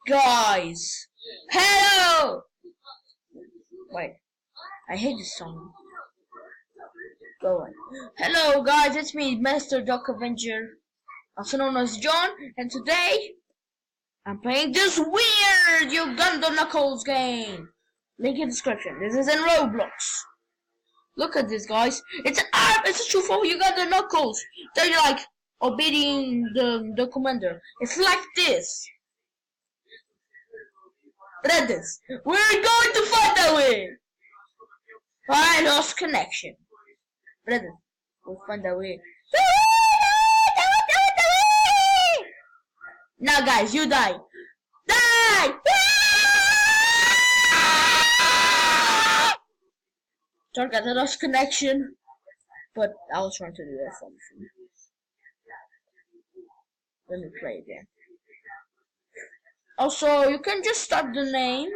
Guys, hello! Wait, I hate this song. Go on. Hello guys, it's me, Master Duck Avenger, also known as John, and today I'm playing this weird Uganda Knuckles game. Link in description. This is in Roblox. Look at this, guys. It's a true for Uganda Knuckles. They're like obeying the commander. It's like this. Brothers, we're going to find a way. I lost connection. Brothers, we'll find a way. Now, guys, you die. Die! Sorry, guys, I lost connection. But I was trying to do that function. Let me play again. Also, you can just start the name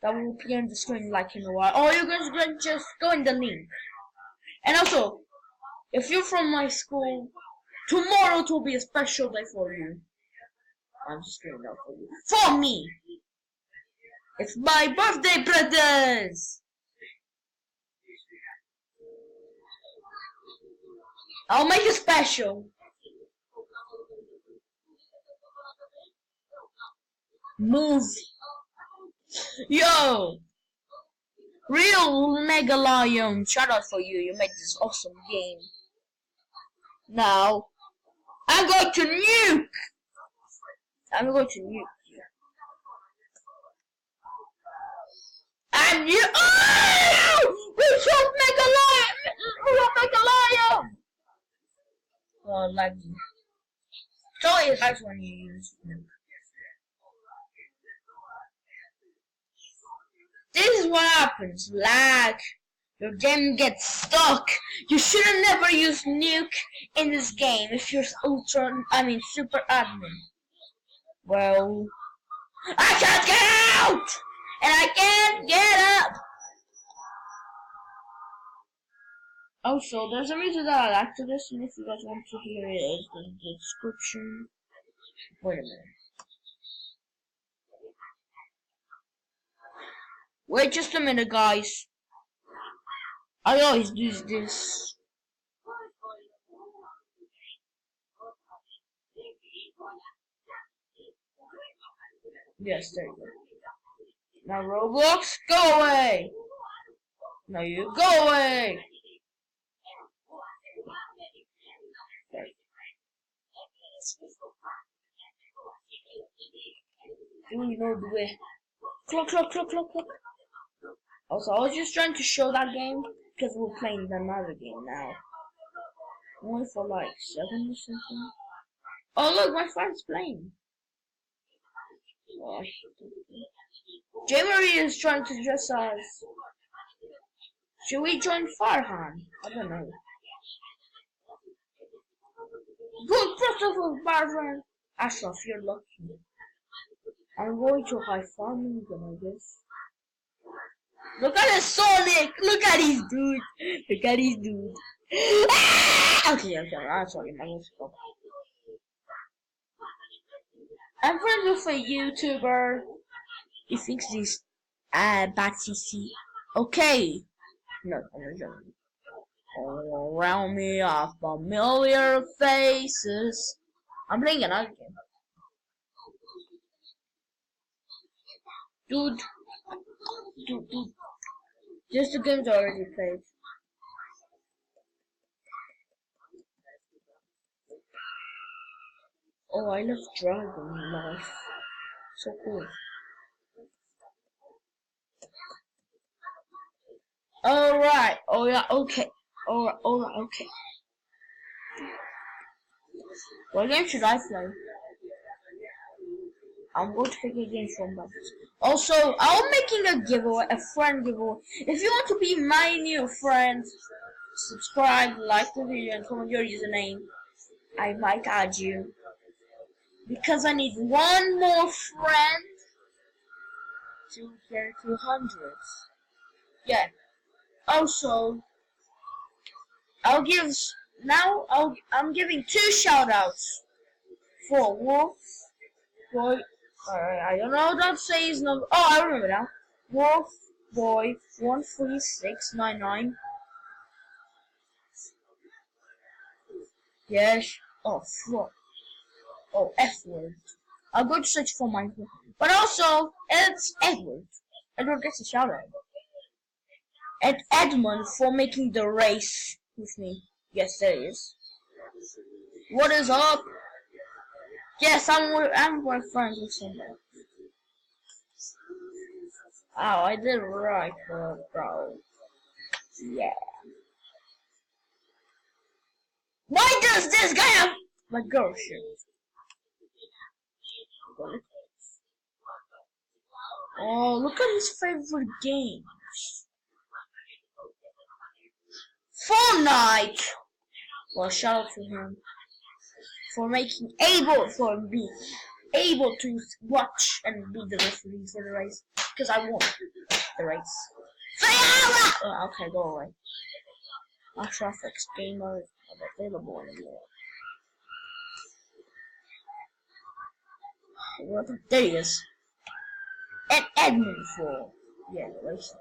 that will appear on the screen like in a while, or you can just go in the link. And also, if you're from my school, tomorrow it will be a special day for you. I'm just doing that for you. For me! It's my birthday, brothers! I'll make it special. Move. Yo! Real Mega Lion, shout out for you. You made this awesome game. Now, I'm going to nuke! I'm going to nuke you. And you. Oh! We shot Mega Lion! We shot Mega Lion! Oh, like. So it likes when you use nuke. This is what happens, lag. Your game gets stuck. You should have never used nuke in this game if you're super admin. Well, I can't get out! And I can't get up! Also, there's a reason that I like to this, and if you guys want to hear it, it's in the description. Wait a minute. Wait just a minute, guys. I always do this. Yes, there you go. Now Roblox, go away! Now you go away! Do you know the way? Clock. Also, I was just trying to show that game because we're playing another game now. Only for like 7 or something. Oh look, my friend's playing. Oh, J-Marie is trying to dress as. Should we join Farhan? I don't know. Good, first of all, Farhan. Ashraf, you're lucky. I'm going to high farming, I guess. Look at the Sonic! Look at his dude! Look at his dude! Okay, I'm sorry, my voice is. I'm friends with a YouTuber. He thinks he's bad CC. Okay. No, I'm joking. All around me are familiar faces. I'm playing another game. Dude. Just the game's already played. Oh, I love Dragon Life. So cool. Alright. Oh yeah, okay. Alright, okay. What game should I play? I'm going to pick a game from that. Also, I'm making a giveaway, a friend giveaway. If you want to be my new friend, subscribe, like the video, and comment your username. I might add you. Because I need one more friend to get 200. Yeah. Also, I'm giving 2 shoutouts for Wolf, I don't know what that says. No. Oh, I remember now. Wolf Boy 13699. Yes. Oh, fuck. Oh, F word. I'll go to search for my phone. But also, it's Edward. Edward gets a shout out. And Edmund for making the race with me. Yes, there is. What is up? Yes, I'm friends with somebody. Oh, I did right, bro. Yeah. Why does this guy have my girl shirt? Oh, look at his favorite games. Fortnite! Well, shout out to him for making me able to watch and be the referee for the race. Because I won the race. Oh, okay, go away. Traffic's game mode available in the world. What? There he is. And Edmund for the race.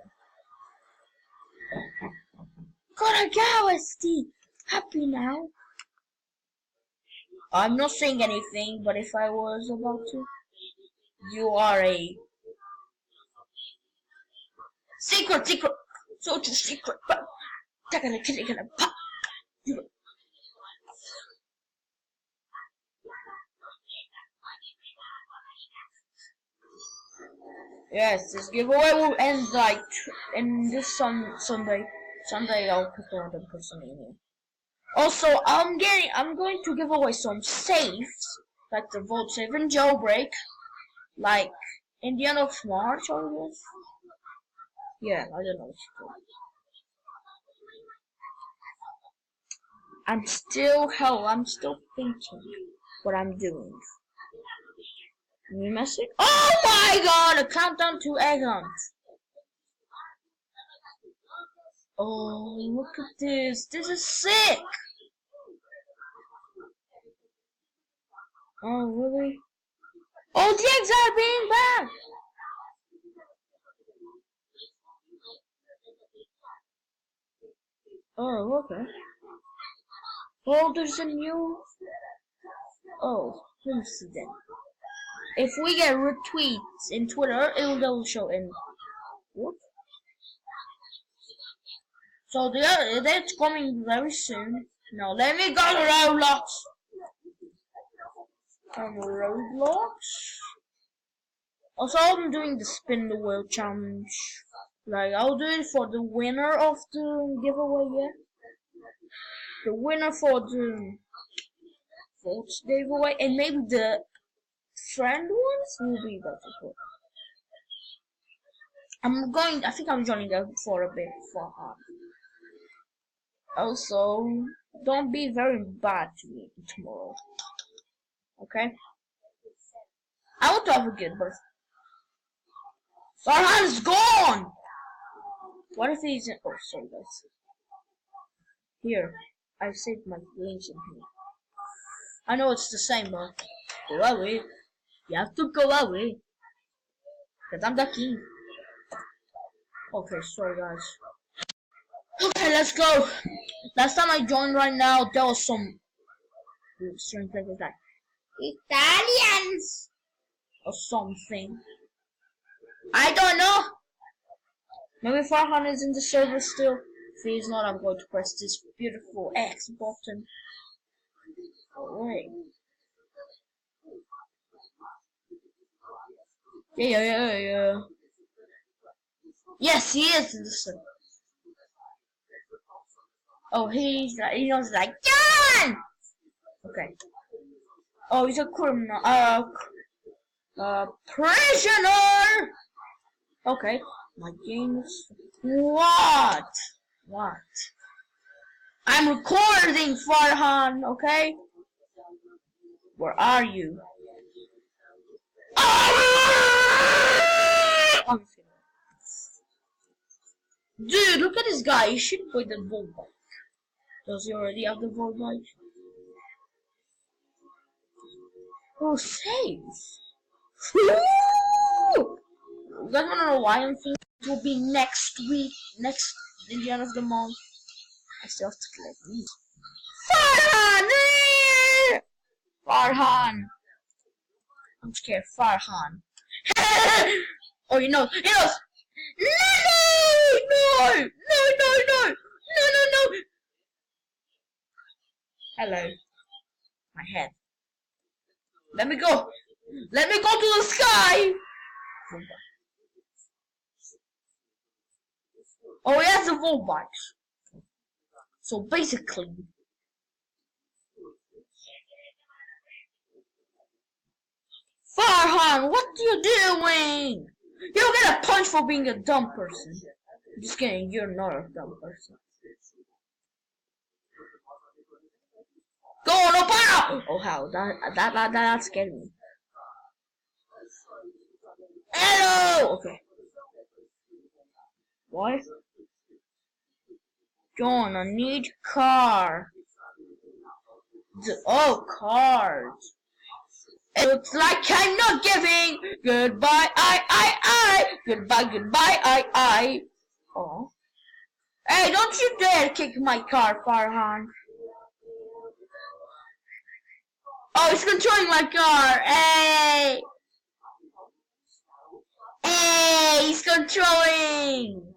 Gotta go, SD. Happy now. I'm not saying anything, but if I was about to, you are a secret, so to secret. Yes, this giveaway will end like in this Sunday. Sunday I'll pick another person in here. Also, I'm going to give away some safes, like the Vault Safe and Jailbreak, like in the end of March or this. Yeah, I don't know. I'm still thinking what I'm doing. New message? Oh my god! A countdown to egg hunt. Oh, look at this. This is sick. Oh, really? Oh, the eggs are being back. Oh, okay. Oh, there's a new... Oh, let me see then. If we get retweets in Twitter, it'll show in... What? So that's coming very soon. Now let me go to Roblox. Roblox. Also, I'm doing the spin the wheel challenge. Like, I'll do it for the winner of the giveaway, yeah? The winner for the votes giveaway, and maybe the friend ones will be better. I think I'm joining them for a bit for her. Also, don't be very bad to me tomorrow. Okay? I want to have a good birthday. Farhan's gone! What if he's in... Oh, sorry guys. Here, I've saved my links in here. I know it's the same, but go away. You have to go away. Because I'm the king. Okay, sorry guys. Okay, let's go. Last time I joined right now, there was some strange things like Italians or something. I don't know. Maybe Farhan is in the server still. If he's not, I'm going to press this beautiful X button. Alright. Yeah. Yes, he is in the server. Oh, he knows like John. Okay. Oh, he's a criminal. Prisoner. Okay. My games. What? I'm recording, Farhan. Okay. Where are you? Dude, look at this guy. He should play the ball bike. Does he already have the ball bike? Oh, save. You guys wanna know why I'm thinking it will be next week, in the end of the month? I still have to collect these. Farhan! Farhan! I'm scared, Farhan. Oh, he knows! He knows! No! No! No! No! Hello. My head. Let me go! Let me go to the sky! Oh, he has a robot. So basically, Farhan, what are you doing? You'll get a punch for being a dumb person. Just kidding, you're not a dumb person. Go no power! Oh how that scared me. Hello! Okay. What? John, I need car. Oh, cards. It looks like I'm not giving. Goodbye, I. Goodbye, I. Oh. Hey, don't you dare kick my car, Farhan. Oh, he's controlling my car. Hey. Hey, he's controlling.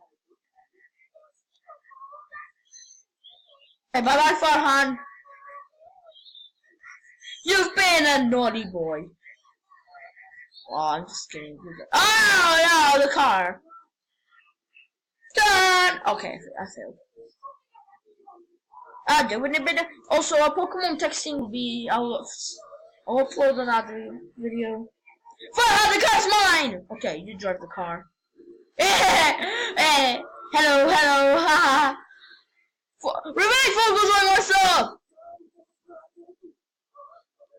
Hey, bye-bye, Farhan. You've been a naughty boy. Oh, I'm just kidding. Oh, no, the car. Done. Okay, I failed. Also, a Pokemon texting will be. I'll upload another video. Farhan, the car's mine. Okay, you drive the car. Hey, hello, haha. Remain focused on myself.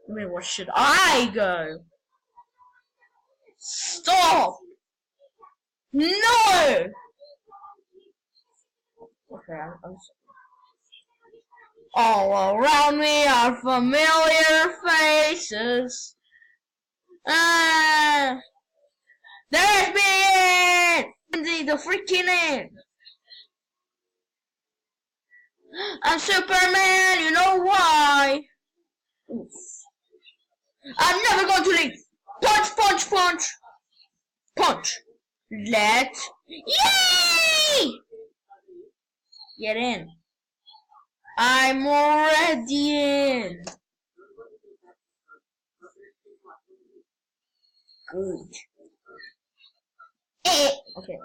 I mean, where should I go? Stop! No! Okay, I'm sorry. All around me are familiar faces. There's me! The freaking end! I'm Superman, you know why? Oof. I'm never going to leave. Punch. Yay! Get in. I'm already in. Good. Okay.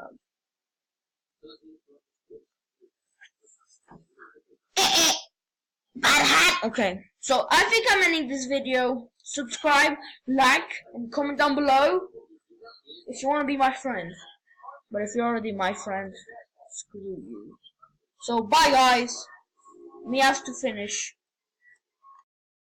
Bad hat. Okay. So I think I'm ending this video. Subscribe, like, and comment down below if you want to be my friend. But if you're already my friend, screw you. So bye guys. Me have to finish.